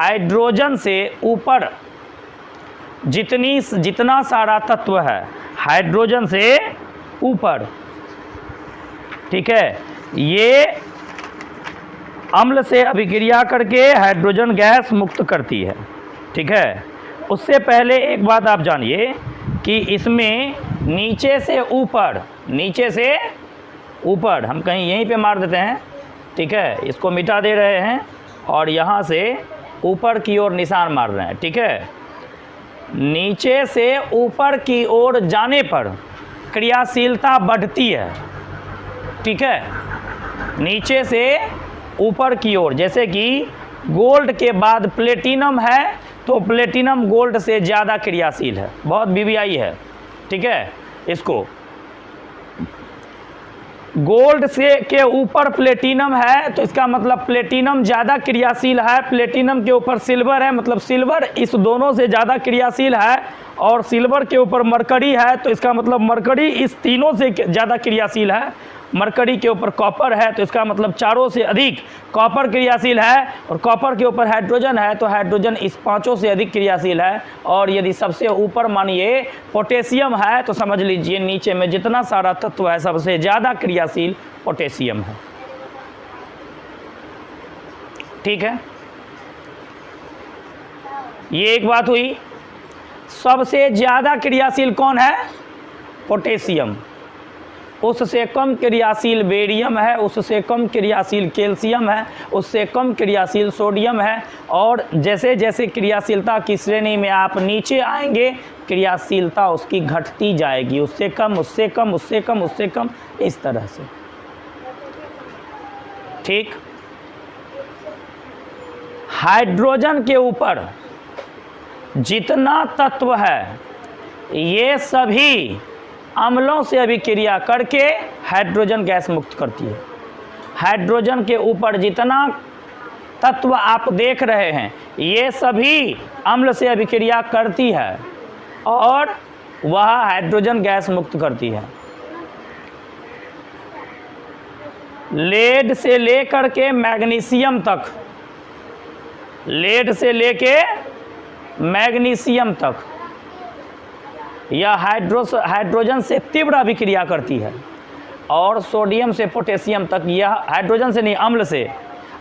Hydrogen से ऊपर जितना सारा तत्व है हाइड्रोजन से ऊपर, ठीक है, ये अम्ल से अभिक्रिया करके हाइड्रोजन गैस मुक्त करती है। ठीक है, उससे पहले एक बात आप जानिए कि इसमें नीचे से ऊपर हम कहीं यहीं पे मार देते हैं। ठीक है, इसको मिटा दे रहे हैं और यहाँ से ऊपर की ओर निशान मार रहे हैं। ठीक है, नीचे से ऊपर की ओर जाने पर क्रियाशीलता बढ़ती है। ठीक है, नीचे से ऊपर की ओर, जैसे कि गोल्ड के बाद प्लेटिनम है तो प्लेटिनम गोल्ड से ज़्यादा क्रियाशील है, बहुत वीवीआई है। ठीक है, इसको गोल्ड से के ऊपर प्लेटिनम है तो इसका मतलब प्लेटिनम ज़्यादा क्रियाशील है, प्लेटिनम के ऊपर सिल्वर है मतलब सिल्वर इस दोनों से ज़्यादा क्रियाशील है, और सिल्वर के ऊपर मरकरी है तो इसका मतलब मरकरी इस तीनों से ज़्यादा क्रियाशील है, मरकरी के ऊपर कॉपर है तो इसका मतलब चारों से अधिक कॉपर क्रियाशील है, और कॉपर के ऊपर हाइड्रोजन है तो हाइड्रोजन इस पांचों से अधिक क्रियाशील है। और यदि सबसे ऊपर मानिए पोटेशियम है तो समझ लीजिए नीचे में जितना सारा तत्व है सबसे ज़्यादा क्रियाशील पोटेशियम है। ठीक है, ये एक बात हुई। सबसे ज़्यादा क्रियाशील कौन है? पोटेशियम। उससे कम क्रियाशील बेरियम है, उससे कम क्रियाशील कैल्शियम है, उससे कम क्रियाशील सोडियम है, और जैसे जैसे क्रियाशीलता की श्रेणी में आप नीचे आएंगे क्रियाशीलता उसकी घटती जाएगी, उससे कम उससे कम उससे कम उससे कम, इस तरह से। ठीक, हाइड्रोजन के ऊपर जितना तत्व है ये सभी अम्लों से अभिक्रिया करके हाइड्रोजन गैस मुक्त करती है। हाइड्रोजन के ऊपर जितना तत्व आप देख रहे हैं ये सभी अम्ल से अभिक्रिया करती है और वह हाइड्रोजन गैस मुक्त करती है। लेड से लेकर के मैग्नीशियम तक, लेड से लेके मैग्नीशियम तक यह हाइड्रोजन से तीव्र अभिक्रिया करती है, और सोडियम से पोटेशियम तक यह हाइड्रोजन से नहीं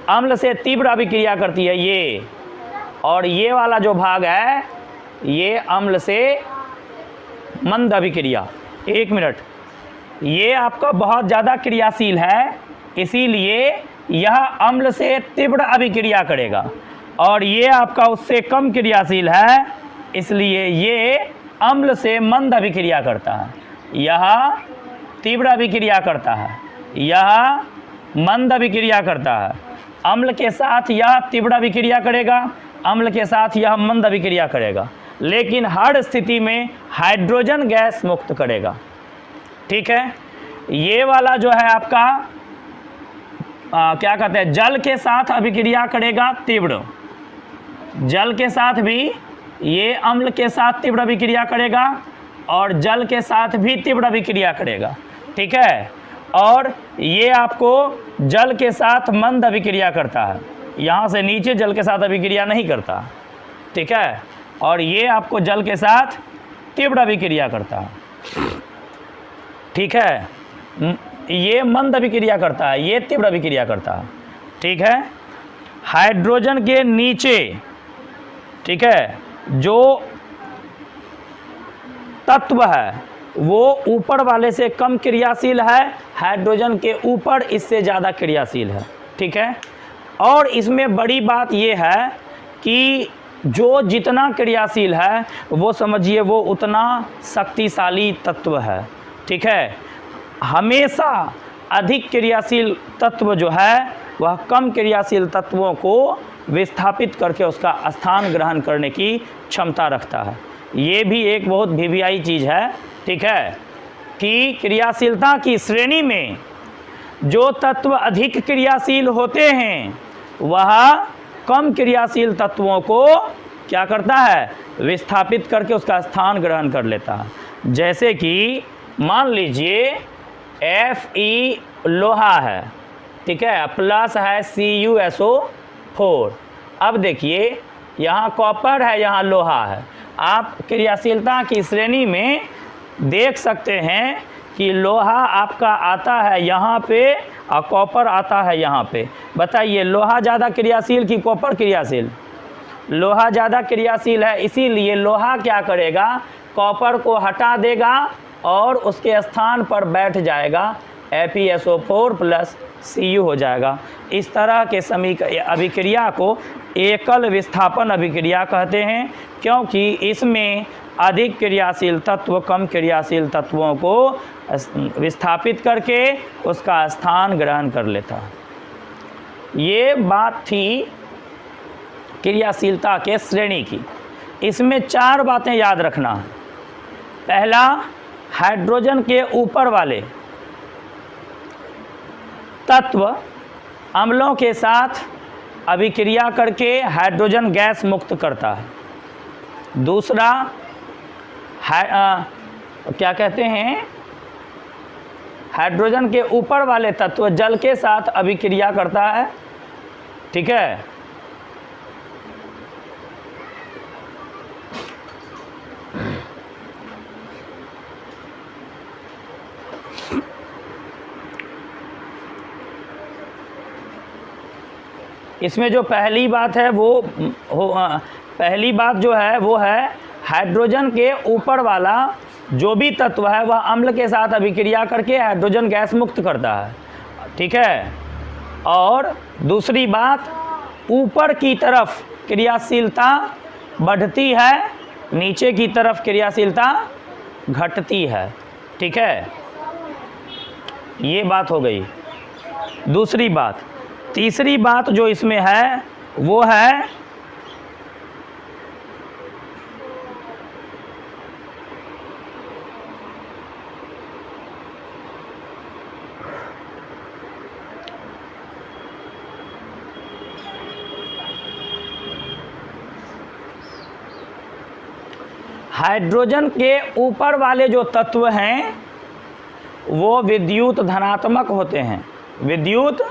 अम्ल से तीव्र अभिक्रिया करती है ये, और ये वाला जो भाग है ये अम्ल से मंद अभिक्रिया। एक मिनट, ये आपका बहुत ज़्यादा क्रियाशील है इसीलिए यह अम्ल से तीव्र अभिक्रिया करेगा, और ये आपका उससे कम क्रियाशील है इसलिए ये अम्ल से मंद अभिक्रिया करता है। यह तीव्र अभिक्रिया करता है, यह मंद अभिक्रिया करता है। अम्ल के साथ यह तीव्र अभिक्रिया करेगा, अम्ल के साथ यह मंद अभिक्रिया करेगा, लेकिन हर स्थिति में हाइड्रोजन गैस मुक्त करेगा। ठीक है, ये वाला जो है आपका क्या कहते हैं, जल के साथ अभिक्रिया करेगा तीव्र, जल के साथ भी ये अम्ल के साथ तीव्र अभिक्रिया करेगा और जल के साथ भी तीव्र अभिक्रिया करेगा। ठीक है, और ये आपको जल के साथ मंद अभिक्रिया करता है, यहाँ से नीचे जल के साथ अभिक्रिया नहीं करता। ठीक है, और ये आपको जल के साथ तीव्र अभिक्रिया करता है। ठीक है, ये मंद अभिक्रिया करता है, ये तीव्र अभिक्रिया करता है। ठीक है, हाइड्रोजन के नीचे, ठीक है, जो तत्व है वो ऊपर वाले से कम क्रियाशील है, हाइड्रोजन के ऊपर इससे ज़्यादा क्रियाशील है। ठीक है, और इसमें बड़ी बात ये है कि जो जितना क्रियाशील है वो समझिए वो उतना शक्तिशाली तत्व है। ठीक है, हमेशा अधिक क्रियाशील तत्व जो है वह कम क्रियाशील तत्वों को विस्थापित करके उसका स्थान ग्रहण करने की क्षमता रखता है। ये भी एक बहुत वीवीआई चीज़ है। ठीक है, कि क्रियाशीलता की श्रेणी में जो तत्व अधिक क्रियाशील होते हैं वह कम क्रियाशील तत्वों को क्या करता है, विस्थापित करके उसका स्थान ग्रहण कर लेता है। जैसे कि मान लीजिए Fe लोहा है, ठीक है, प्लस है CuSO4। अब देखिए यहाँ कॉपर है, यहाँ लोहा है। आप क्रियाशीलता की श्रेणी में देख सकते हैं कि लोहा आपका आता है यहाँ पे और कॉपर आता है यहाँ पे। बताइए लोहा ज़्यादा क्रियाशील कि कॉपर क्रियाशील? लोहा ज़्यादा क्रियाशील है, इसीलिए लोहा क्या करेगा, कॉपर को हटा देगा और उसके स्थान पर बैठ जाएगा, FeSO4 प्लस Cu हो जाएगा। इस तरह के अभिक्रिया को एकल विस्थापन अभिक्रिया कहते हैं, क्योंकि इसमें अधिक क्रियाशील तत्व कम क्रियाशील तत्वों को विस्थापित करके उसका स्थान ग्रहण कर लेता है। ये बात थी क्रियाशीलता के श्रेणी की। इसमें 4 बातें याद रखना है। पहला, हाइड्रोजन के ऊपर वाले तत्व अम्लों के साथ अभिक्रिया करके हाइड्रोजन गैस मुक्त करता है। दूसरा, क्या कहते हैं, हाइड्रोजन के ऊपर वाले तत्व जल के साथ अभिक्रिया करता है, ठीक है। इसमें जो पहली बात है पहली बात जो है वो है हाइड्रोजन के ऊपर वाला जो भी तत्व है वह अम्ल के साथ अभिक्रिया करके हाइड्रोजन गैस मुक्त करता है, ठीक है। और दूसरी बात, ऊपर की तरफ क्रियाशीलता बढ़ती है, नीचे की तरफ क्रियाशीलता घटती है, ठीक है। ये बात हो गई दूसरी बात। तीसरी बात जो इसमें है वो है हाइड्रोजन के ऊपर वाले जो तत्व हैं वो विद्युत धनात्मक होते हैं, विद्युत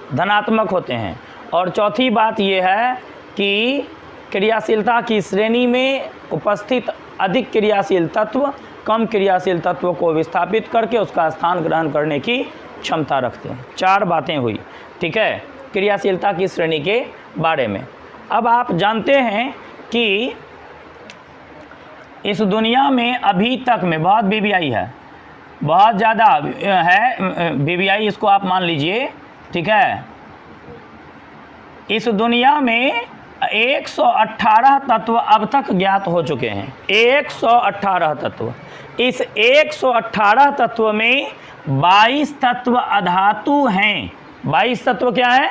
धनात्मक होते हैं। और चौथी बात ये है कि क्रियाशीलता की श्रेणी में उपस्थित अधिक क्रियाशील तत्व कम क्रियाशील तत्व को विस्थापित करके उसका स्थान ग्रहण करने की क्षमता रखते हैं। 4 बातें हुई, ठीक है, क्रियाशीलता की श्रेणी के बारे में। अब आप जानते हैं कि इस दुनिया में अभी तक में बहुत BBI है, बहुत ज़्यादा है BBI, इसको आप मान लीजिए, ठीक है। इस दुनिया में 118 तत्व अब तक ज्ञात हो चुके हैं, 118 तत्व। इस 118 तत्व में 22 तत्व अधातु हैं। 22 तत्व क्या है?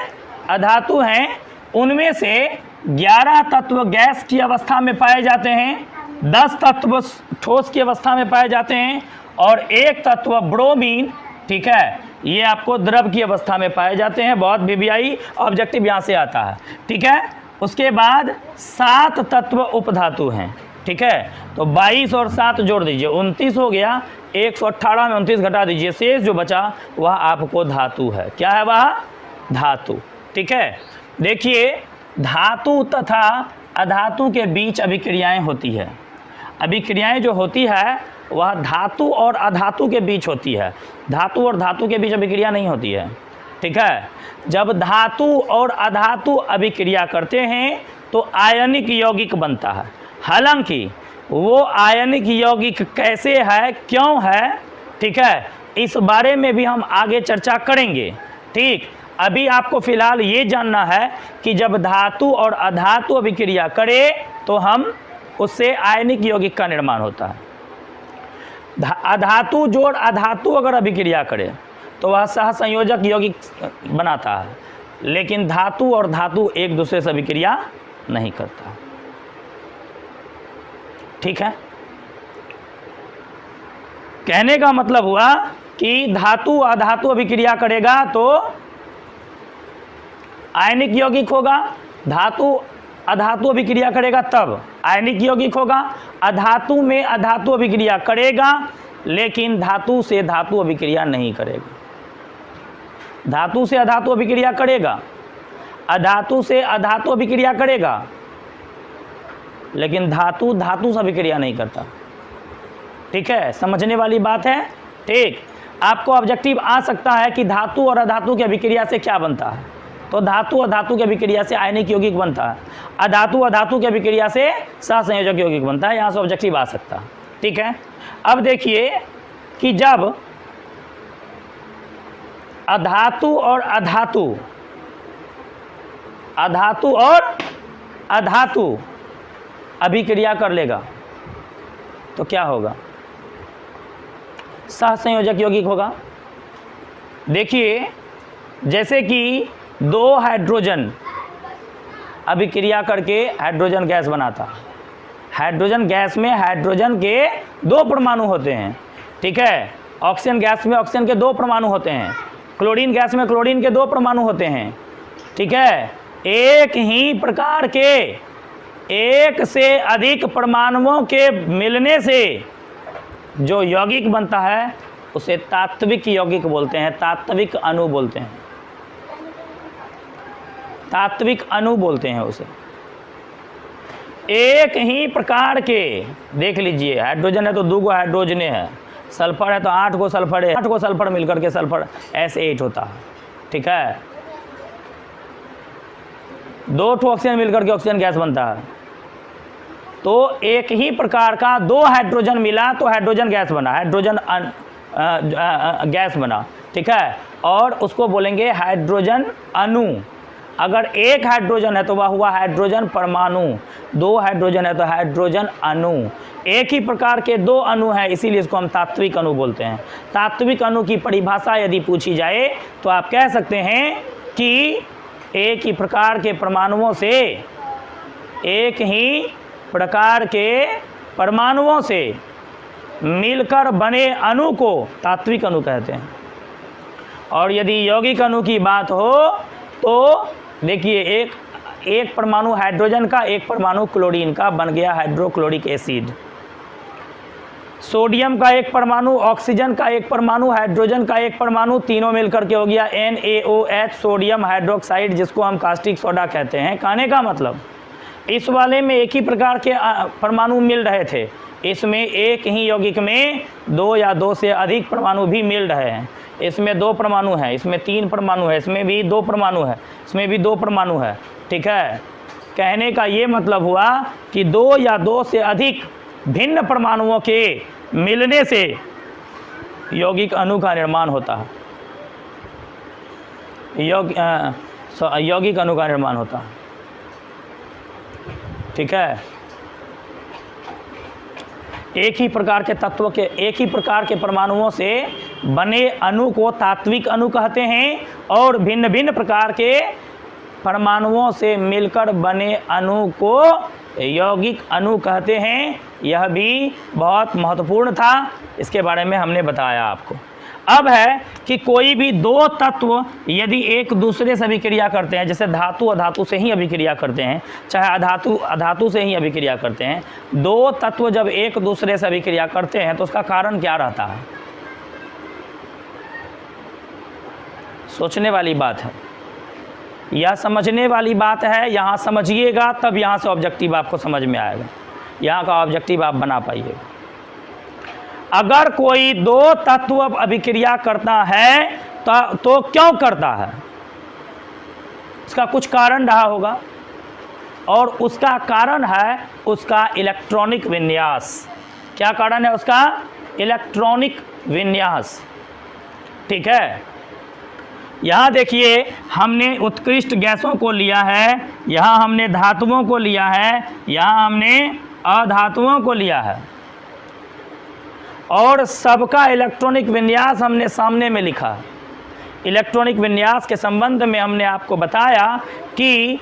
अधातु हैं। उनमें से 11 तत्व गैस की अवस्था में पाए जाते हैं, 10 तत्व ठोस की अवस्था में पाए जाते हैं और 1 तत्व ब्रोमीन, ठीक है, ये आपको द्रव की अवस्था में पाए जाते हैं। बहुत BBI ऑब्जेक्टिव यहाँ से आता है, ठीक है। उसके बाद 7 तत्व उपधातु हैं, ठीक है। तो 22 और 7 जोड़ दीजिए, 29 हो गया। 118 में 29 घटा दीजिए, शेष जो बचा वह आपको धातु है। क्या है वह? धातु, ठीक है। देखिए, धातु तथा अधातु के बीच अभिक्रियाएं होती है। अभिक्रियाएं जो होती है वह धातु और अधातु के बीच होती है, धातु और धातु के बीच अभिक्रिया नहीं होती है, ठीक है। जब धातु और अधातु अभिक्रिया करते हैं तो आयनिक यौगिक बनता है। हालांकि वो आयनिक यौगिक कैसे है, क्यों है, ठीक है, इस बारे में भी हम आगे चर्चा करेंगे, ठीक। अभी आपको फिलहाल ये जानना है कि जब धातु और अधातु अभिक्रिया करे तो हम उससे आयनिक यौगिक का निर्माण होता है। अधातु जोड़ अधातु अगर अभिक्रिया करे तो वह सहसंयोजक यौगिक बनाता है, लेकिन धातु और धातु एक दूसरे से अभिक्रिया नहीं करता, ठीक है। कहने का मतलब हुआ कि धातु अधातु अभिक्रिया करेगा तो आयनिक यौगिक होगा, धातु अधातु अभिक्रिया करेगा तब आयनिक यौगिक होगा। अधातु में अधातु अभिक्रिया करेगा लेकिन धातु से धातु अभिक्रिया नहीं करेगा। धातु से अधातु अभिक्रिया करेगा, अधातु से अधातु अभिक्रिया करेगा, लेकिन धातु धातु से अभिक्रिया नहीं करता। ठीक है, समझने वाली बात है। ठीक, आपको ऑब्जेक्टिव आ सकता है कि धातु और अधातु की अभिक्रिया से क्या बनता है, तो धातु और धातु की अभिक्रिया से आयनिक यौगिक बनता है, अधातु और धातु की अभिक्रिया से सहसंयोजक यौगिक बनता है। यहाँ से ऑब्जेक्टिव आ सकता है। ठीक है, अब देखिए कि जब अधातु और अधातु अभिक्रिया कर लेगा तो क्या होगा, सहसंयोजक यौगिक होगा। देखिए जैसे कि दो हाइड्रोजन अभिक्रिया करके हाइड्रोजन गैस बनाता। हाइड्रोजन गैस में हाइड्रोजन के दो परमाणु होते हैं। ठीक है, ऑक्सीजन गैस में ऑक्सीजन के दो परमाणु होते हैं, क्लोरीन गैस में क्लोरीन के दो परमाणु होते हैं। ठीक है, एक ही प्रकार के एक से अधिक परमाणुओं के मिलने से जो यौगिक बनता है उसे तात्विक यौगिक बोलते हैं, तात्विक अणु बोलते हैं, तात्विक अणु बोलते हैं उसे। एक ही प्रकार के, देख लीजिए हाइड्रोजन है तो 2 हाइड्रोजने है, सल्फर है तो 8 को सल्फर है, 8 को सल्फर मिलकर के सल्फर S8 होता है। ठीक है, 2 ऑक्सीजन मिलकर के ऑक्सीजन गैस बनता है। तो एक ही प्रकार का 2 हाइड्रोजन मिला तो हाइड्रोजन गैस बना, हाइड्रोजन गैस बना। ठीक है, और उसको बोलेंगे हाइड्रोजन अणु। अगर एक हाइड्रोजन है तो वह हुआ हाइड्रोजन परमाणु, 2 हाइड्रोजन है तो हाइड्रोजन अणु। एक ही प्रकार के 2 अणु हैं, इसीलिए इसको हम तात्विक अणु बोलते हैं। तात्विक अणु की परिभाषा यदि पूछी जाए तो आप कह सकते हैं कि एक ही प्रकार के परमाणुओं से, एक ही प्रकार के परमाणुओं से मिलकर बने अणु को तात्विक अणु कहते हैं। और यदि यौगिक अणु की बात हो तो देखिए एक परमाणु हाइड्रोजन का, एक परमाणु क्लोरीन का, बन गया हाइड्रोक्लोरिक एसिड। सोडियम का एक परमाणु, ऑक्सीजन का एक परमाणु, हाइड्रोजन का एक परमाणु, तीनों मिलकर के हो गया NaOH, सोडियम हाइड्रोक्साइड, जिसको हम कास्टिक सोडा कहते हैं। कहने का मतलब इस वाले में एक ही प्रकार के परमाणु मिल रहे थे, इसमें एक ही यौगिक में 2 या 2 से अधिक परमाणु भी मिल रहे हैं। इसमें 2 परमाणु है, इसमें 3 परमाणु है, इसमें भी 2 परमाणु है, इसमें भी 2 परमाणु है। ठीक है, कहने का ये मतलब हुआ कि 2 या 2 से अधिक भिन्न परमाणुओं के मिलने से यौगिक अणु का निर्माण होता है, यौगिक अणु का निर्माण होता है। ठीक है, एक ही प्रकार के तत्व के, एक ही प्रकार के परमाणुओं से बने अणु को तात्विक अणु कहते हैं, और भिन्न भिन्न प्रकार के परमाणुओं से मिलकर बने अणु को यौगिक अणु कहते हैं। यह भी बहुत महत्वपूर्ण था, इसके बारे में हमने बताया आपको। अब है कि कोई भी 2 तत्व यदि एक दूसरे से अभिक्रिया करते हैं, जैसे धातु अधातु से ही अभिक्रिया करते हैं, चाहे अधातु अधातु से ही अभिक्रिया करते हैं, 2 तत्व जब एक दूसरे से अभिक्रिया करते हैं तो उसका कारण क्या रहता है, सोचने वाली बात है या समझने वाली बात है। यहाँ समझिएगा तब यहाँ से ऑब्जेक्टिव आपको समझ में आएगा, यहाँ का ऑब्जेक्टिव आप बना पाइएगा। अगर कोई 2 तत्व अभिक्रिया करता है तो क्यों करता है, इसका कुछ कारण रहा होगा, और उसका कारण है उसका इलेक्ट्रॉनिक विन्यास। क्या कारण है उसका? इलेक्ट्रॉनिक विन्यास। ठीक है, यहाँ देखिए हमने उत्कृष्ट गैसों को लिया है, यहाँ हमने धातुओं को लिया है, यहाँ हमने अधातुओं को लिया है, और सबका इलेक्ट्रॉनिक विन्यास हमने सामने में लिखा। इलेक्ट्रॉनिक विन्यास के संबंध में हमने आपको बताया कि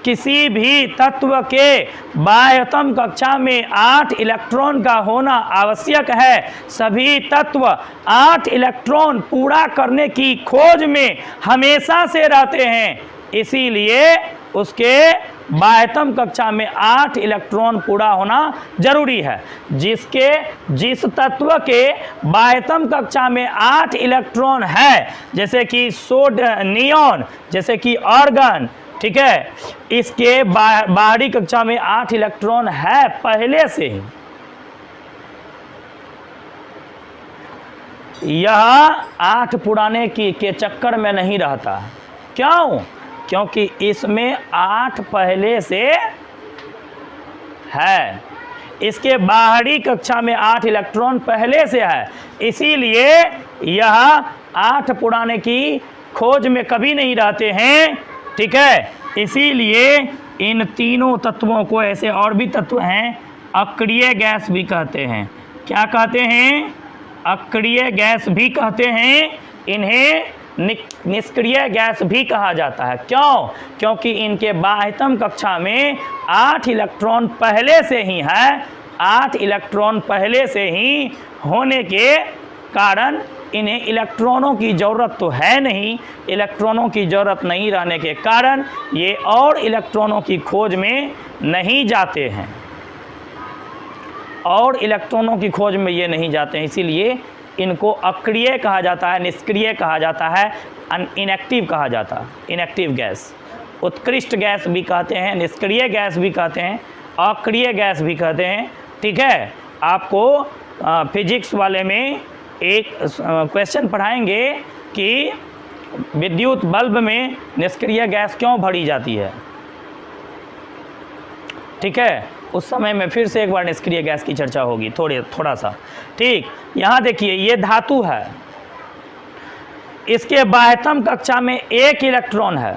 किसी भी तत्व के बाह्यतम कक्षा में 8 इलेक्ट्रॉन का होना आवश्यक है। सभी तत्व 8 इलेक्ट्रॉन पूरा करने की खोज में हमेशा से रहते हैं, इसीलिए उसके बाह्यतम कक्षा में 8 इलेक्ट्रॉन पूरा होना जरूरी है। जिस तत्व के बाह्यतम कक्षा में 8 इलेक्ट्रॉन है, जैसे कि नियॉन, जैसे कि आर्गन, ठीक है, इसके बाहरी कक्षा में 8 इलेक्ट्रॉन है पहले से ही। यह 8 पुराने के चक्कर में नहीं रहता। क्यों? क्योंकि इसमें 8 पहले से है, इसके बाहरी कक्षा में 8 इलेक्ट्रॉन पहले से है, इसीलिए यह 8 पुराने की खोज में कभी नहीं रहते हैं। ठीक है, इसीलिए इन तीनों तत्वों को, ऐसे और भी तत्व हैं, अक्रिय गैस भी कहते हैं। क्या कहते हैं? अक्रिय गैस भी कहते हैं। इन्हें निष्क्रिय गैस भी कहा जाता है। क्यों? क्योंकि इनके बाह्यतम कक्षा में 8 इलेक्ट्रॉन पहले से ही है। 8 इलेक्ट्रॉन पहले से ही होने के कारण इन्हें इलेक्ट्रॉनों की ज़रूरत तो है नहीं। इलेक्ट्रॉनों की ज़रूरत नहीं रहने के कारण ये और इलेक्ट्रॉनों की खोज में नहीं जाते हैं, और इलेक्ट्रॉनों की खोज में ये नहीं जाते हैं, इसीलिए इनको अक्रिय कहा जाता है, निष्क्रिय कहा जाता है, इनएक्टिव कहा जाता है। इनएक्टिव गैस, उत्कृष्ट गैस भी कहते हैं, निष्क्रिय गैस भी कहते हैं, अक्रिय गैस भी कहते हैं। ठीक है, आपको फिजिक्स वाले में एक क्वेश्चन पढ़ाएंगे कि विद्युत बल्ब में निष्क्रिय गैस क्यों भरी जाती है। ठीक है, उस समय में फिर से एक बार निष्क्रिय गैस की चर्चा होगी थोड़ा सा। ठीक, यहाँ देखिए, ये धातु है, इसके बाह्यतम कक्षा में 1 इलेक्ट्रॉन है,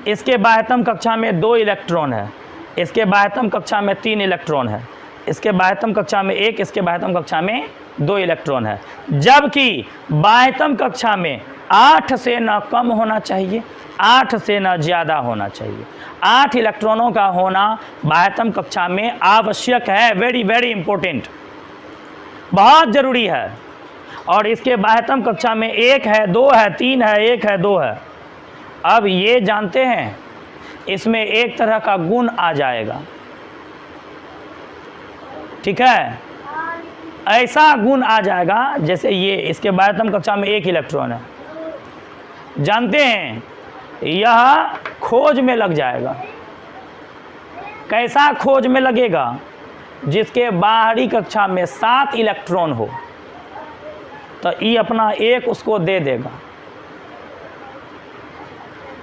इसके बाह्यतम कक्षा में 2 इलेक्ट्रॉन है, इसके बाह्यतम कक्षा में 3 इलेक्ट्रॉन है, इसके बाह्यतम कक्षा में 1, इसके बाह्यतम कक्षा में 2 इलेक्ट्रॉन है। जबकि बाह्यतम कक्षा में 8 से न कम होना चाहिए, 8 से न ज़्यादा होना चाहिए। 8 इलेक्ट्रॉनों का होना बाह्यतम कक्षा में आवश्यक है, वेरी वेरी इंपॉर्टेंट, बहुत ज़रूरी है। और इसके बाह्यतम कक्षा में 1 है, 2 है, 3 है, 1 है, 2 है। अब ये जानते हैं, इसमें एक तरह का गुण आ जाएगा। ठीक है, ऐसा गुण आ जाएगा जैसे ये, इसके बाह्यतम कक्षा में 1 इलेक्ट्रॉन है, जानते हैं, यह खोज में लग जाएगा। कैसा खोज में लगेगा? जिसके बाहरी कक्षा में 7 इलेक्ट्रॉन हो, तो ये अपना 1 उसको दे देगा,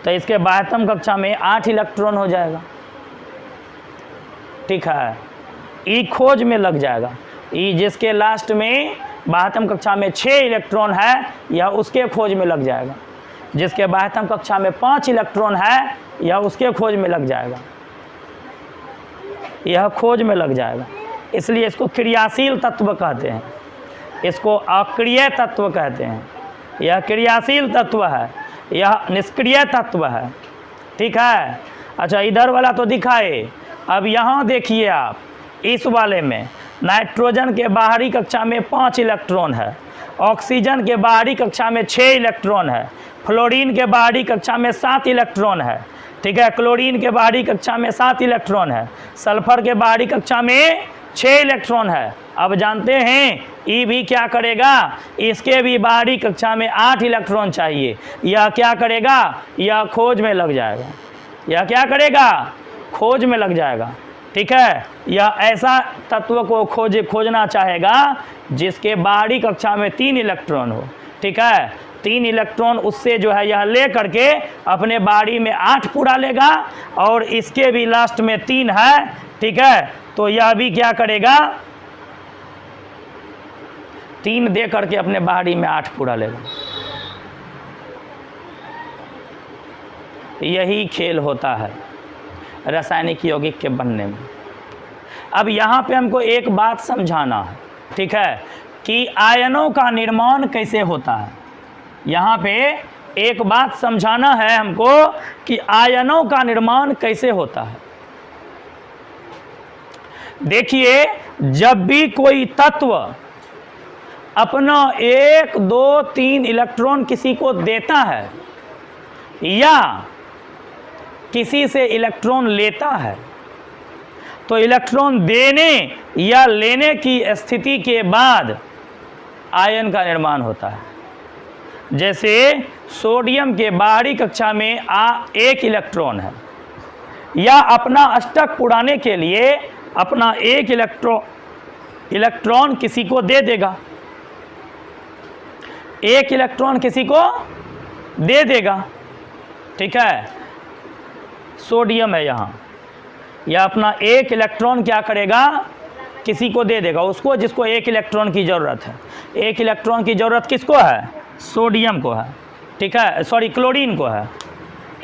तो इसके बाह्यतम कक्षा में 8 इलेक्ट्रॉन हो जाएगा। ठीक है, ई खोज में लग जाएगा। ई जिसके लास्ट में बाह्यतम कक्षा में 6 इलेक्ट्रॉन है, यह उसके खोज में लग जाएगा। जिसके बाह्यतम कक्षा में 5 इलेक्ट्रॉन है, यह उसके खोज में लग जाएगा, यह खोज में लग जाएगा। इसलिए इसको क्रियाशील तत्व कहते हैं, इसको अक्रिय तत्व कहते हैं। यह क्रियाशील तत्व है, यह निष्क्रिय तत्व है। ठीक है, अच्छा, इधर वाला तो दिखाए। अब यहाँ देखिए आप, इस वाले में नाइट्रोजन के बाहरी कक्षा में 5 इलेक्ट्रॉन है, ऑक्सीजन के बाहरी कक्षा में 6 इलेक्ट्रॉन है, फ्लोरीन के बाहरी कक्षा में 7 इलेक्ट्रॉन है। ठीक है, क्लोरीन के बाहरी कक्षा में 7 इलेक्ट्रॉन है, सल्फर के बाहरी कक्षा में 6 इलेक्ट्रॉन है। अब जानते हैं ये भी क्या करेगा, इसके भी बाहरी कक्षा में 8 इलेक्ट्रॉन चाहिए। यह क्या करेगा, यह खोज में लग जाएगा। यह क्या करेगा, खोज में लग जाएगा। ठीक है, यह ऐसा तत्व को खोजना चाहेगा जिसके बाहरी कक्षा में 3 इलेक्ट्रॉन हो। ठीक है, 3 इलेक्ट्रॉन उससे जो है यह ले करके अपने बाहरी में 8 पूरा लेगा, और इसके भी लास्ट में 3 है। ठीक है, तो यह भी क्या करेगा, 3 दे करके अपने बाहरी में 8 पूरा लेगा। यही खेल होता है रासायनिक यौगिक के बनने में। अब यहाँ पे हमको एक बात समझाना है। ठीक है, कि आयनों का निर्माण कैसे होता है। यहाँ पे एक बात समझाना है हमको कि आयनों का निर्माण कैसे होता है। देखिए, जब भी कोई तत्व अपना 1, 2, 3 इलेक्ट्रॉन किसी को देता है या किसी से इलेक्ट्रॉन लेता है, तो इलेक्ट्रॉन देने या लेने की स्थिति के बाद आयन का निर्माण होता है। जैसे सोडियम के बाहरी कक्षा में एक इलेक्ट्रॉन है, या अपना अष्टक उड़ाने के लिए अपना एक इलेक्ट्रॉन किसी को दे देगा, एक इलेक्ट्रॉन किसी को दे देगा, ठीक है। सोडियम है यहाँ, या अपना एक इलेक्ट्रॉन क्या करेगा, किसी को दे देगा, उसको जिसको एक इलेक्ट्रॉन की ज़रूरत है। एक इलेक्ट्रॉन की ज़रूरत किसको है, सोडियम को है, ठीक है, सॉरी क्लोरीन को है।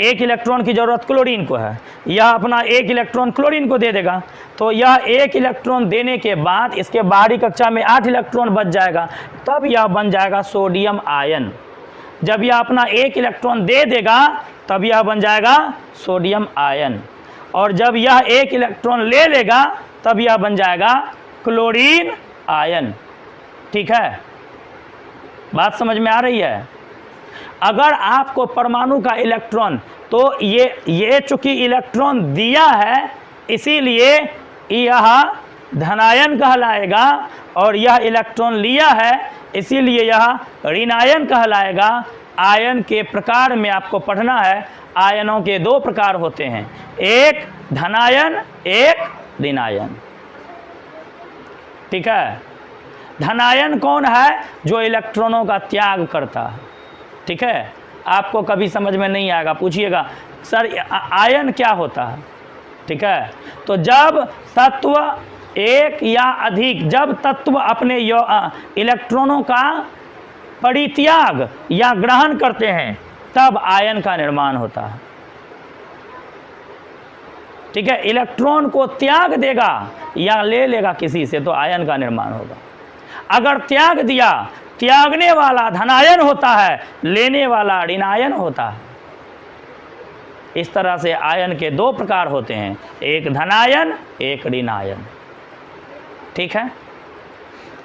एक इलेक्ट्रॉन की ज़रूरत क्लोरीन को है, यह अपना एक इलेक्ट्रॉन क्लोरीन को दे देगा। तो यह एक इलेक्ट्रॉन देने के बाद इसके बाहरी कक्षा में 8 इलेक्ट्रॉन बच जाएगा, तब यह बन जाएगा सोडियम आयन। जब यह अपना एक इलेक्ट्रॉन दे देगा तब यह बन जाएगा सोडियम आयन, और जब यह एक इलेक्ट्रॉन ले लेगा तब यह बन जाएगा क्लोरीन आयन, ठीक है। बात समझ में आ रही है। अगर आपको परमाणु का इलेक्ट्रॉन, तो ये चूंकि इलेक्ट्रॉन दिया है इसीलिए यह धनायन कहलाएगा, और यह इलेक्ट्रॉन लिया है इसीलिए यह ऋणायन कहलाएगा। आयन के प्रकार में आपको पढ़ना है, आयनों के 2 प्रकार होते हैं, एक धनायन, एक ऋणायन, ठीक है। धनायन कौन है, जो इलेक्ट्रॉनों का त्याग करता है, ठीक है। आपको कभी समझ में नहीं आएगा, पूछिएगा सर आयन क्या होता है, ठीक है। तो जब तत्व एक या अधिक, जब तत्व अपने इलेक्ट्रॉनों का परित्याग या ग्रहण करते हैं तब आयन का निर्माण होता है, ठीक है। इलेक्ट्रॉन को त्याग देगा या ले लेगा किसी से तो आयन का निर्माण होगा। अगर त्याग दिया, त्यागने वाला धनायन होता है, लेने वाला ऋणायन होता है। इस तरह से आयन के 2 प्रकार होते हैं, एक धनायन, एक ऋणायन, ठीक है।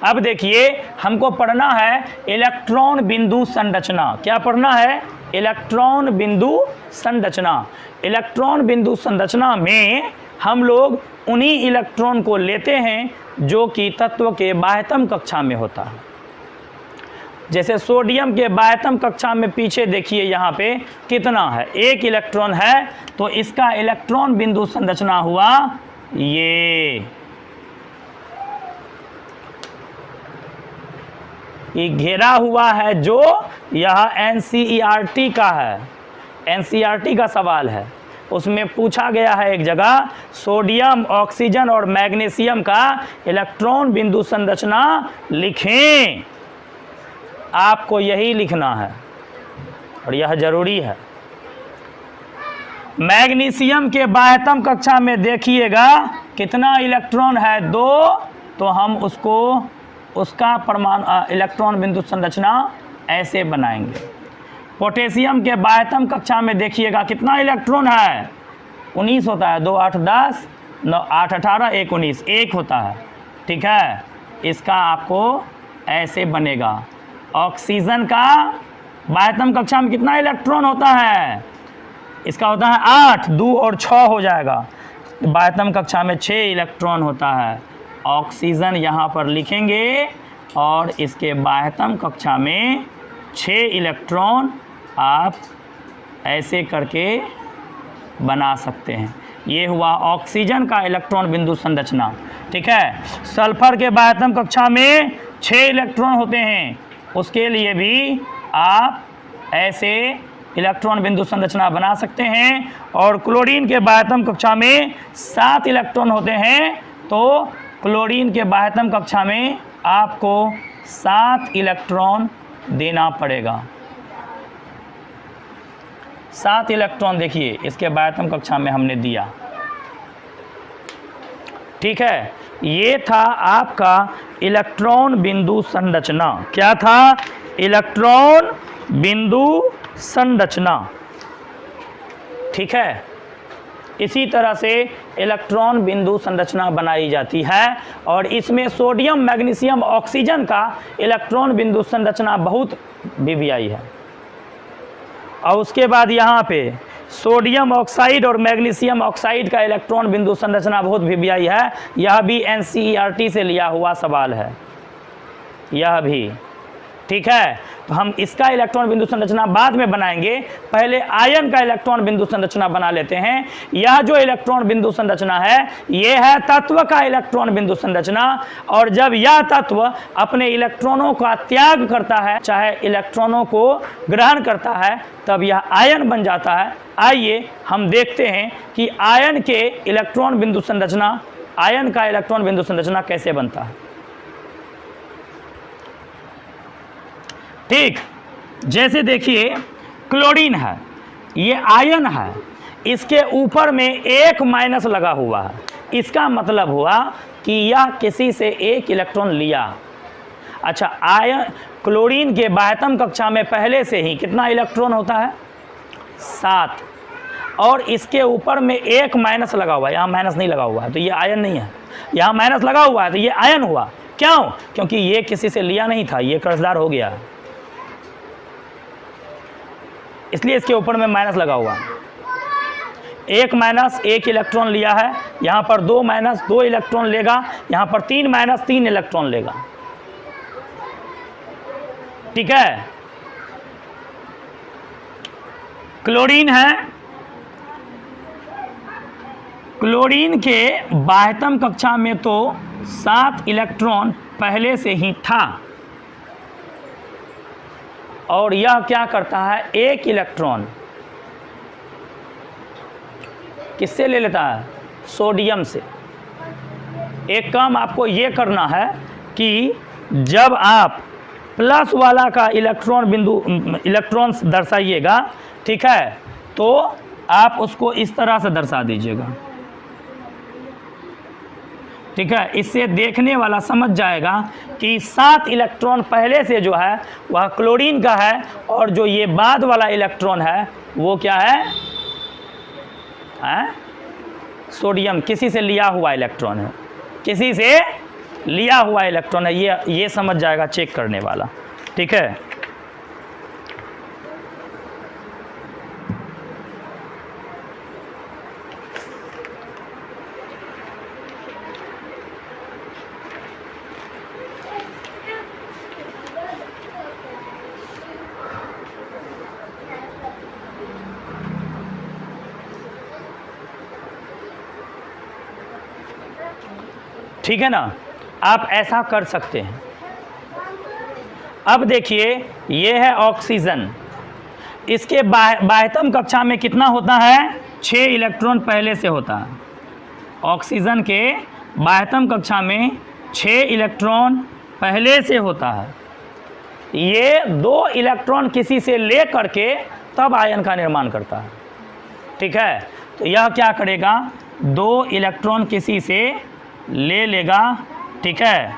अब देखिए हमको पढ़ना है इलेक्ट्रॉन बिंदु संरचना। क्या पढ़ना है, इलेक्ट्रॉन बिंदु संरचना। इलेक्ट्रॉन बिंदु संरचना में हम लोग उन्हीं इलेक्ट्रॉन को लेते हैं जो कि तत्व के बाह्यतम कक्षा में होता है। जैसे सोडियम के बाह्यतम कक्षा में पीछे देखिए यहाँ पे कितना है, एक इलेक्ट्रॉन है, तो इसका इलेक्ट्रॉन बिंदु संरचना हुआ ये घेरा हुआ है, जो यह NCERT का है, NCERT का सवाल है। उसमें पूछा गया है एक जगह, सोडियम, ऑक्सीजन और मैग्नीशियम का इलेक्ट्रॉन बिंदु संरचना लिखें। आपको यही लिखना है और यह जरूरी है। मैग्नीशियम के बाह्यतम कक्षा में देखिएगा कितना इलेक्ट्रॉन है, 2, तो हम उसका परमाणु इलेक्ट्रॉन बिंदु संरचना ऐसे बनाएंगे। पोटेशियम के बाह्यतम कक्षा में देखिएगा कितना इलेक्ट्रॉन है, 19 होता है, 2 8 10, 9 8 18 1 19, 1 होता है, ठीक है। इसका आपको ऐसे बनेगा। ऑक्सीजन का बाह्यतम कक्षा में कितना इलेक्ट्रॉन होता है, इसका होता है 8, 2 और 6 हो जाएगा। बाह्यतम कक्षा में 6 इलेक्ट्रॉन होता है। ऑक्सीजन यहाँ पर लिखेंगे और इसके बाह्यतम कक्षा में 6 इलेक्ट्रॉन आप ऐसे करके बना सकते हैं। ये हुआ ऑक्सीजन का इलेक्ट्रॉन बिंदु संरचना, ठीक है। सल्फर के बाह्यतम कक्षा में 6 इलेक्ट्रॉन होते हैं, उसके लिए भी आप ऐसे इलेक्ट्रॉन बिंदु संरचना बना सकते हैं। और क्लोरीन के बाह्यतम कक्षा में 7 इलेक्ट्रॉन होते हैं, तो क्लोरीन के बाह्यतम कक्षा में आपको 7 इलेक्ट्रॉन देना पड़ेगा। 7 इलेक्ट्रॉन देखिए इसके बाह्यतम कक्षा में हमने दिया, ठीक है। ये था आपका इलेक्ट्रॉन बिंदु संरचना। क्या था, इलेक्ट्रॉन बिंदु संरचना, ठीक है। इसी तरह से इलेक्ट्रॉन बिंदु संरचना बनाई जाती है और इसमें सोडियम, मैग्नीशियम, ऑक्सीजन का इलेक्ट्रॉन बिंदु संरचना बहुत वीवीआई है। और उसके बाद यहाँ पे सोडियम ऑक्साइड और मैग्नीशियम ऑक्साइड का इलेक्ट्रॉन बिंदु संरचना बहुत वीवीआई है। यह भी NCERT से लिया हुआ सवाल है, यह भी, ठीक है। तो हम इसका इलेक्ट्रॉन बिंदु संरचना बाद में बनाएंगे, पहले आयन का इलेक्ट्रॉन बिंदु संरचना बना लेते हैं। यह जो इलेक्ट्रॉन बिंदु संरचना है यह है तत्व का इलेक्ट्रॉन बिंदु संरचना, और जब यह तत्व अपने इलेक्ट्रॉनों का त्याग करता है, चाहे इलेक्ट्रॉनों को ग्रहण करता है, तब यह आयन बन जाता है। आइए हम देखते हैं कि आयन के इलेक्ट्रॉन बिंदु संरचना, आयन का इलेक्ट्रॉन बिंदु संरचना कैसे बनता है। ठीक, जैसे देखिए क्लोरीन है, ये आयन है, इसके ऊपर में एक माइनस लगा हुआ है, इसका मतलब हुआ कि यह किसी से एक इलेक्ट्रॉन लिया। अच्छा, आयन क्लोरीन के बाह्यतम कक्षा में पहले से ही कितना इलेक्ट्रॉन होता है, 7, और इसके ऊपर में एक माइनस लगा हुआ है, यहाँ माइनस नहीं लगा हुआ है तो ये आयन नहीं है, यहाँ माइनस लगा हुआ है तो ये आयन हुआ। क्यों? क्योंकि ये किसी से लिया नहीं था, ये कर्जदार हो गया, इसलिए इसके ऊपर में माइनस लगा हुआ। एक माइनस एक इलेक्ट्रॉन लिया है, यहाँ पर 2 माइनस 2 इलेक्ट्रॉन लेगा, यहाँ पर 3 माइनस 3 इलेक्ट्रॉन लेगा। ठीक है, क्लोरीन है, क्लोरीन के बाह्यतम कक्षा में तो 7 इलेक्ट्रॉन पहले से ही था, और यह क्या करता है, एक इलेक्ट्रॉन किससे ले लेता है, सोडियम से। एक काम आपको ये करना है कि जब आप प्लस वाला का इलेक्ट्रॉन बिंदु इलेक्ट्रॉन दर्शाइएगा, ठीक है, तो आप उसको इस तरह से दर्शा दीजिएगा। ठीक है, इससे देखने वाला समझ जाएगा कि 7 इलेक्ट्रॉन पहले से जो है वह क्लोरीन का है, और जो ये बाद वाला इलेक्ट्रॉन है वो क्या है, सोडियम, किसी से लिया हुआ इलेक्ट्रॉन है, किसी से लिया हुआ इलेक्ट्रॉन है, ये समझ जाएगा चेक करने वाला। ठीक है, ठीक है ना, आप ऐसा कर सकते हैं। अब देखिए ये है ऑक्सीजन, इसके बाह्यतम कक्षा में कितना होता है, 6 इलेक्ट्रॉन पहले से होता है। ऑक्सीजन के बाह्यतम कक्षा में 6 इलेक्ट्रॉन पहले से होता है। ये 2 इलेक्ट्रॉन किसी से ले करके तब आयन का निर्माण करता है। ठीक है, तो यह क्या करेगा, 2 इलेक्ट्रॉन किसी से ले लेगा। ठीक है,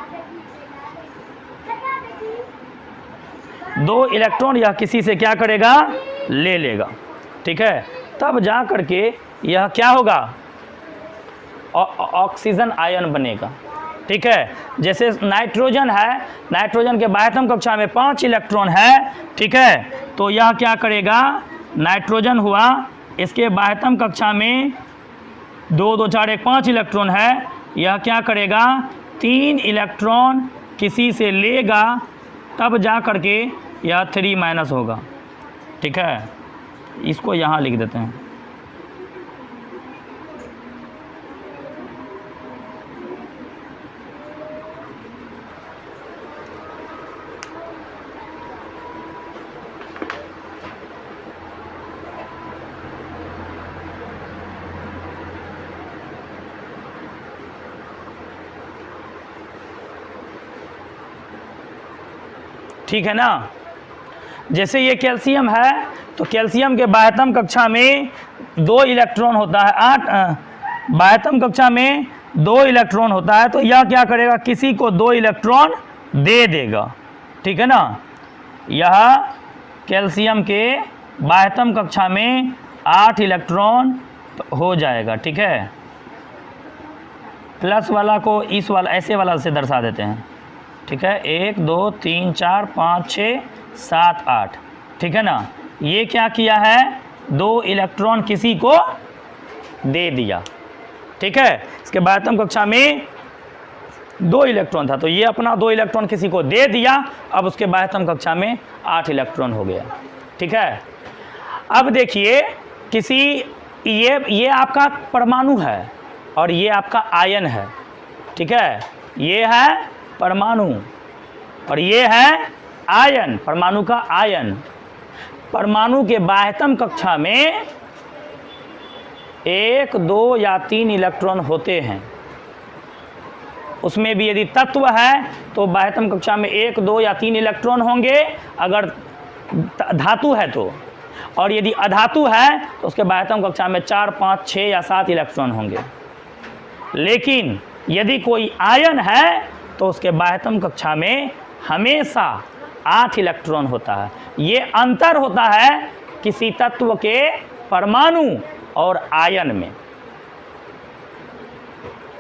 2 इलेक्ट्रॉन यह किसी से क्या करेगा, ले लेगा। ठीक है, तब जा करके यह क्या होगा, ऑक्सीजन आयन बनेगा। ठीक है, जैसे नाइट्रोजन है, नाइट्रोजन के बाह्यतम कक्षा में 5 इलेक्ट्रॉन है। ठीक है, तो यह क्या करेगा, नाइट्रोजन हुआ, इसके बाह्यतम कक्षा में 2 2 4 1 5 इलेक्ट्रॉन है। यह क्या करेगा, 3 इलेक्ट्रॉन किसी से लेगा, तब जा करके यह 3 माइनस होगा। ठीक है, इसको यहाँ लिख देते हैं। ठीक है ना, जैसे ये कैल्शियम है, तो कैल्शियम के बाह्यतम कक्षा में 2 इलेक्ट्रॉन होता है, 8 बाह्यतम कक्षा में 2 इलेक्ट्रॉन होता है, तो यह क्या करेगा, किसी को 2 इलेक्ट्रॉन दे देगा। ठीक है ना, यह कैल्शियम के बाह्यतम कक्षा में 8 इलेक्ट्रॉन हो जाएगा। ठीक है, प्लस वाला को इस वाला ऐसे वाला से दर्शा देते हैं। ठीक है, 1 2 3 4 5 6 7 8। ठीक है ना, ये क्या किया है, 2 इलेक्ट्रॉन किसी को दे दिया। ठीक है, इसके बाह्यतम कक्षा में 2 इलेक्ट्रॉन था, तो ये अपना 2 इलेक्ट्रॉन किसी को दे दिया, अब उसके बाह्यतम कक्षा में 8 इलेक्ट्रॉन हो गया। ठीक है, अब देखिए किसी ये आपका परमाणु है और ये आपका आयन है। ठीक है, ये है परमाणु और ये है आयन, परमाणु का आयन। परमाणु के बाह्यतम कक्षा में 1, 2 या 3 इलेक्ट्रॉन होते हैं। उसमें भी यदि तत्व है तो बाह्यतम कक्षा में 1, 2 या 3 इलेक्ट्रॉन होंगे अगर धातु है तो, और यदि अधातु है तो उसके बाह्यतम कक्षा में 4, 5, 6 या 7 इलेक्ट्रॉन होंगे। लेकिन यदि कोई आयन है तो उसके बाह्यतम कक्षा में हमेशा 8 इलेक्ट्रॉन होता है। ये अंतर होता है किसी तत्व के परमाणु और आयन में।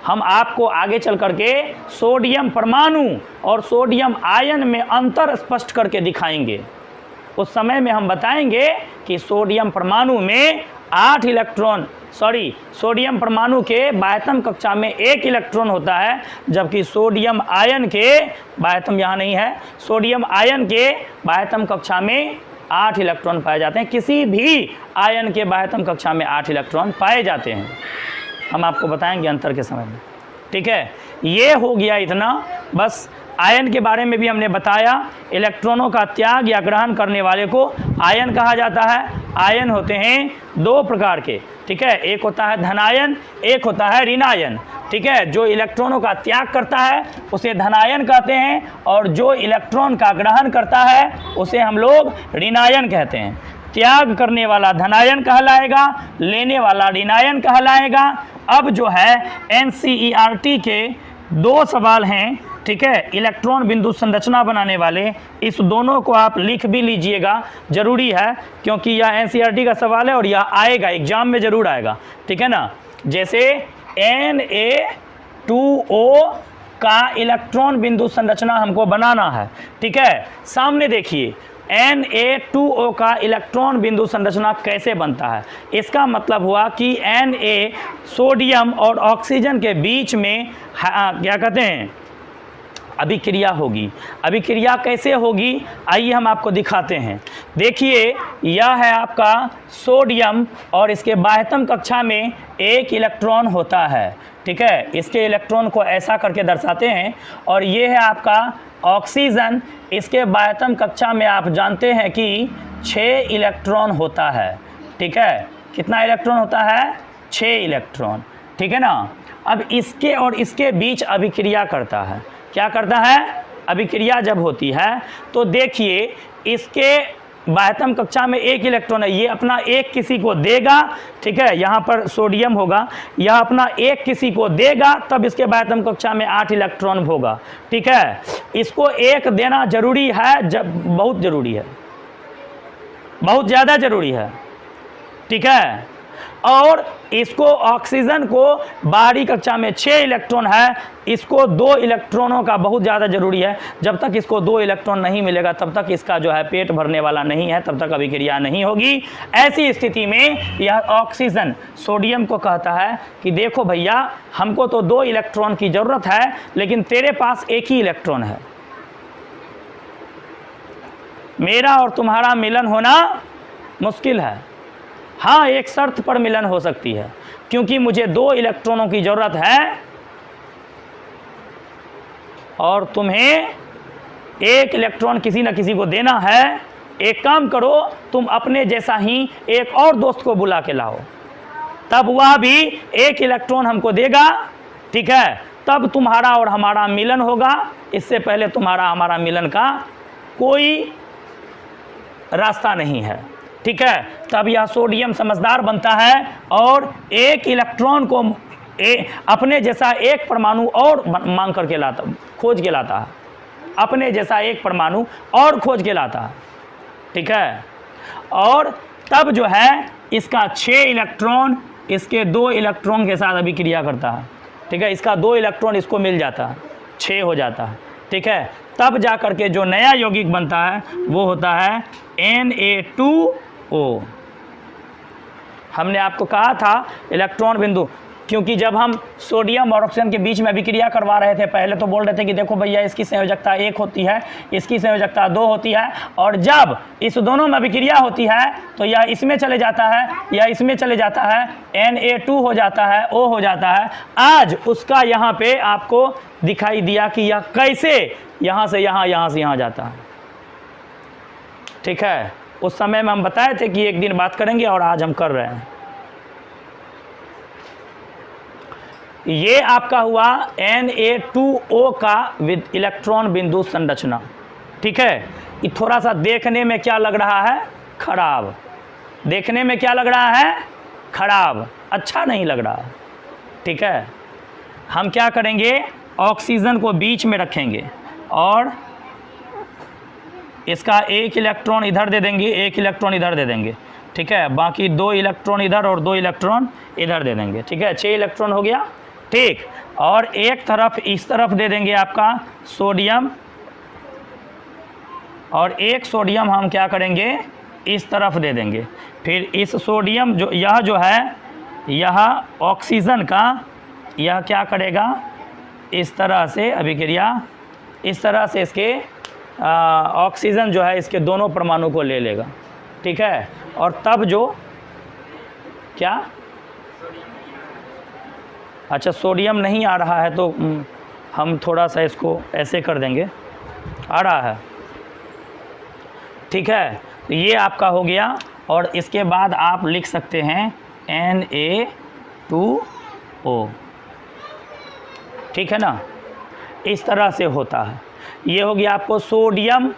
हम आपको आगे चल करके सोडियम परमाणु और सोडियम आयन में अंतर स्पष्ट करके दिखाएंगे। उस समय में हम बताएंगे कि सोडियम परमाणु में 8 इलेक्ट्रॉन, सोडियम परमाणु के बाह्यतम कक्षा में 1 इलेक्ट्रॉन होता है, जबकि सोडियम आयन के बाह्यतम यहाँ नहीं है, सोडियम आयन के बाह्यतम कक्षा में 8 इलेक्ट्रॉन पाए जाते हैं। किसी भी आयन के बाह्यतम कक्षा में 8 इलेक्ट्रॉन पाए जाते हैं। हम आपको बताएंगे अंतर के समय में। ठीक है, ये हो गया इतना। बस आयन के बारे में भी हमने बताया। इलेक्ट्रॉनों का त्याग या ग्रहण करने वाले को आयन कहा जाता है। आयन होते हैं 2 प्रकार के। ठीक है, एक होता है धनायन, एक होता है ऋणायन। ठीक है, जो इलेक्ट्रॉनों का त्याग करता है उसे धनायन कहते हैं, और जो इलेक्ट्रॉन का ग्रहण करता है उसे हम लोग ऋणायन कहते हैं। त्याग करने वाला धनायन कहलाएगा, लेने वाला ऋणायन कहलाएगा। अब जो है NCERT के 2 सवाल हैं। ठीक है, इलेक्ट्रॉन बिंदु संरचना बनाने वाले, इस दोनों को आप लिख भी लीजिएगा, ज़रूरी है, क्योंकि यह NCERT का सवाल है और यह आएगा, एग्जाम में ज़रूर आएगा। ठीक है ना, जैसे Na2O का इलेक्ट्रॉन बिंदु संरचना हमको बनाना है। ठीक है, सामने देखिए Na2O का इलेक्ट्रॉन बिंदु संरचना कैसे बनता है। इसका मतलब हुआ कि Na सोडियम और ऑक्सीजन के बीच में क्या कहते हैं, अभिक्रिया होगी। अभिक्रिया कैसे होगी, आइए हम आपको दिखाते हैं। देखिए, यह है आपका सोडियम और इसके बाह्यतम कक्षा में 1 इलेक्ट्रॉन होता है। ठीक है, इसके इलेक्ट्रॉन को ऐसा करके दर्शाते हैं। और ये है आपका ऑक्सीजन, इसके बाह्यतम कक्षा में आप जानते हैं कि 6 इलेक्ट्रॉन होता है। ठीक है, कितना इलेक्ट्रॉन होता है, 6 इलेक्ट्रॉन। ठीक है ना, अब इसके और इसके बीच अभिक्रिया करता है। क्या करता है, अभिक्रिया जब होती है तो देखिए इसके बाह्यतम कक्षा में 1 इलेक्ट्रॉन है, ये अपना 1 किसी को देगा। ठीक है, यहाँ पर सोडियम होगा, यह अपना 1 किसी को देगा, तब इसके बाह्यतम कक्षा में 8 इलेक्ट्रॉन होगा। ठीक है, इसको 1 देना जरूरी है, बहुत ज़रूरी है, बहुत ज़्यादा ज़रूरी है। ठीक है, और इसको ऑक्सीजन को बाहरी कक्षा में 6 इलेक्ट्रॉन है, इसको 2 इलेक्ट्रॉनों का बहुत ज़्यादा ज़रूरी है। जब तक इसको 2 इलेक्ट्रॉन नहीं मिलेगा तब तक इसका जो है पेट भरने वाला नहीं है, तब तक अभिक्रिया नहीं होगी। ऐसी स्थिति में यह ऑक्सीजन सोडियम को कहता है कि देखो भैया, हमको तो 2 इलेक्ट्रॉन की ज़रूरत है, लेकिन तेरे पास 1 ही इलेक्ट्रॉन है। मेरा और तुम्हारा मिलन होना मुश्किल है। हाँ, एक शर्त पर मिलन हो सकती है, क्योंकि मुझे 2 इलेक्ट्रॉनों की ज़रूरत है और तुम्हें 1 इलेक्ट्रॉन किसी न किसी को देना है। एक काम करो, तुम अपने जैसा ही एक और दोस्त को बुला के लाओ, तब वह भी 1 इलेक्ट्रॉन हमको देगा। ठीक है, तब तुम्हारा और हमारा मिलन होगा। इससे पहले तुम्हारा हमारा मिलन का कोई रास्ता नहीं है। ठीक है, तब यह सोडियम समझदार बनता है और 1 इलेक्ट्रॉन को अपने जैसा 1 परमाणु और मांग करके लाता, खोज के लाता है, अपने जैसा 1 परमाणु और खोज के लाता है। ठीक है, और तब जो है इसका 6 इलेक्ट्रॉन इसके 2 इलेक्ट्रॉन के साथ अभिक्रिया करता है। ठीक है, इसका 2 इलेक्ट्रॉन इसको मिल जाता है, 6 हो जाता है। ठीक है, तब जा करके जो नया यौगिक बनता है वो होता है Na2O। हमने आपको कहा था इलेक्ट्रॉन बिंदु क्योंकि जब हम सोडियम और ऑक्सीजन के बीच में अभिक्रिया करवा रहे थे, पहले तो बोल रहे थे कि देखो भैया इसकी संयोजकता 1 होती है, इसकी संयोजकता 2 होती है, और जब इस दोनों में अभिक्रिया होती है तो यह इसमें चले जाता है, या इसमें चले जाता है, Na2 हो जाता है, O हो जाता है। आज उसका यहाँ पे आपको दिखाई दिया कि यह कैसे यहाँ से यहाँ, यहाँ से यहाँ जाता है। ठीक है, उस समय में हम बताए थे कि एक दिन बात करेंगे और आज हम कर रहे हैं। ये आपका हुआ Na2O का विद इलेक्ट्रॉन बिंदु संरचना। ठीक है, ये थोड़ा सा देखने में क्या लग रहा है, खराब। देखने में क्या लग रहा है, खराब, अच्छा नहीं लग रहा। ठीक है, हम क्या करेंगे, ऑक्सीजन को बीच में रखेंगे और इसका 1 इलेक्ट्रॉन इधर दे देंगे, 1 इलेक्ट्रॉन इधर दे देंगे। ठीक है, बाकी 2 इलेक्ट्रॉन इधर और 2 इलेक्ट्रॉन इधर दे देंगे। ठीक है, 6 इलेक्ट्रॉन हो गया। ठीक, और एक तरफ इस तरफ दे देंगे आपका सोडियम, और एक सोडियम हम क्या करेंगे, इस तरफ दे देंगे। फिर इस सोडियम यह जो है, यह ऑक्सीजन का, यह क्या करेगा, इस तरह से अभिक्रिया, इस तरह से इसके ऑक्सीजन जो है इसके दोनों परमाणु को ले लेगा। ठीक है, और तब जो क्या, अच्छा सोडियम नहीं आ रहा है तो हम थोड़ा सा इसको ऐसे कर देंगे, आ रहा है। ठीक है, तो ये आपका हो गया, और इसके बाद आप लिख सकते हैं Na2O। ठीक है ना, इस तरह से होता है। ये हो गया आपको सोडियम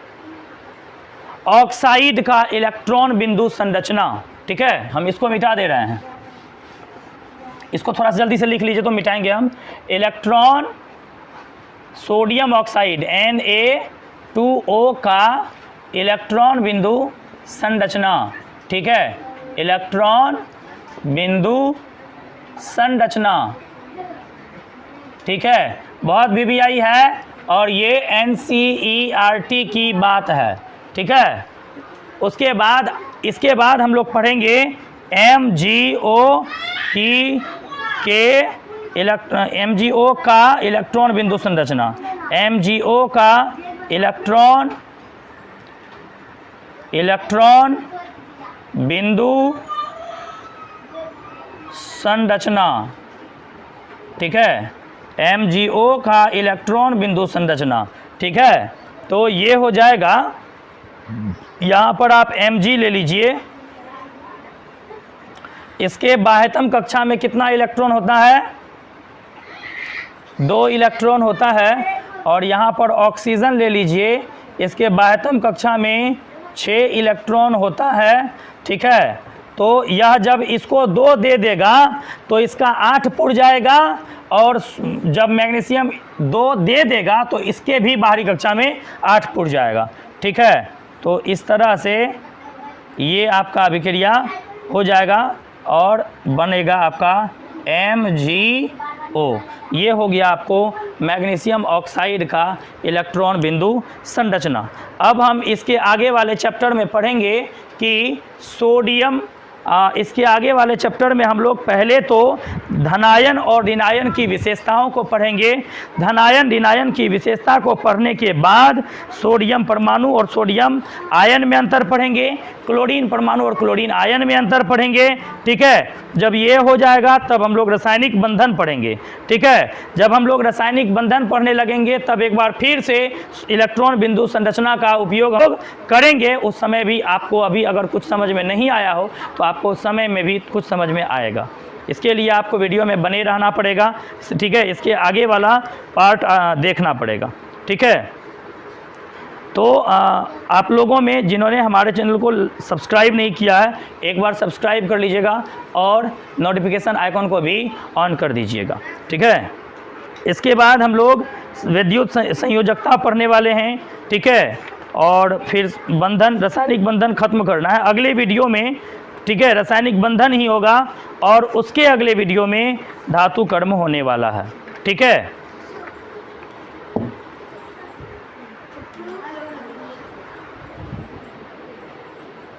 ऑक्साइड का इलेक्ट्रॉन बिंदु संरचना। ठीक है, हम इसको मिटा दे रहे हैं, इसको थोड़ा सा जल्दी से लिख लीजिए तो मिटाएंगे हम। इलेक्ट्रॉन सोडियम ऑक्साइड Na2O का इलेक्ट्रॉन बिंदु संरचना। ठीक है, इलेक्ट्रॉन बिंदु संरचना। ठीक है, बहुत VBI है, और ये NCERT की बात है। ठीक है, उसके बाद इसके बाद हम लोग पढ़ेंगे MgO का इलेक्ट्रॉन बिंदु संरचना। MgO का इलेक्ट्रॉन बिंदु संरचना। ठीक है, MgO का इलेक्ट्रॉन बिंदु संरचना। ठीक है, तो ये हो जाएगा, यहाँ पर आप Mg ले लीजिए। इसके बाह्यतम कक्षा में कितना इलेक्ट्रॉन होता है, 2 इलेक्ट्रॉन होता है। और यहाँ पर ऑक्सीजन ले लीजिए, इसके बाह्यतम कक्षा में 6 इलेक्ट्रॉन होता है। ठीक है, तो यह जब इसको 2 दे देगा तो इसका 8 पुर जाएगा, और जब मैग्नीशियम 2 दे देगा तो इसके भी बाहरी कक्षा में 8 पुर जाएगा। ठीक है, तो इस तरह से ये आपका अभिक्रिया हो जाएगा और बनेगा आपका MgO। ये हो गया आपको मैग्नीशियम ऑक्साइड का इलेक्ट्रॉन बिंदु संरचना। अब हम इसके आगे वाले चैप्टर में पढ़ेंगे कि सोडियम, इसके आगे वाले चैप्टर में हम लोग पहले तो धनायन और ऋणायन की विशेषताओं को पढ़ेंगे। धनायन ऋणायन की विशेषता को पढ़ने के बाद सोडियम परमाणु और सोडियम आयन में अंतर पढ़ेंगे, क्लोरीन परमाणु और क्लोरीन आयन में अंतर पढ़ेंगे। ठीक है, जब ये हो जाएगा तब हम लोग रासायनिक बंधन पढ़ेंगे। ठीक है, जब हम लोग रासायनिक बंधन पढ़ने लगेंगे तब एक बार फिर से इलेक्ट्रॉन बिंदु संरचना का उपयोग हम लोग करेंगे। उस समय भी आपको अभी अगर कुछ समझ में नहीं आया हो तो आपको उस समय में भी कुछ समझ में आएगा। इसके लिए आपको वीडियो में बने रहना पड़ेगा। ठीक है, इसके आगे वाला पार्ट देखना पड़ेगा। ठीक है, तो आप लोगों में जिन्होंने हमारे चैनल को सब्सक्राइब नहीं किया है, एक बार सब्सक्राइब कर लीजिएगा और नोटिफिकेशन आइकॉन को भी ऑन कर दीजिएगा। ठीक है, इसके बाद हम लोग विद्युत संयोजकता पढ़ने वाले हैं। ठीक है, और फिर बंधन, रासायनिक बंधन खत्म करना है अगले वीडियो में। ठीक है, रासायनिक बंधन ही होगा और उसके अगले वीडियो में धातु कर्म होने वाला है। ठीक है।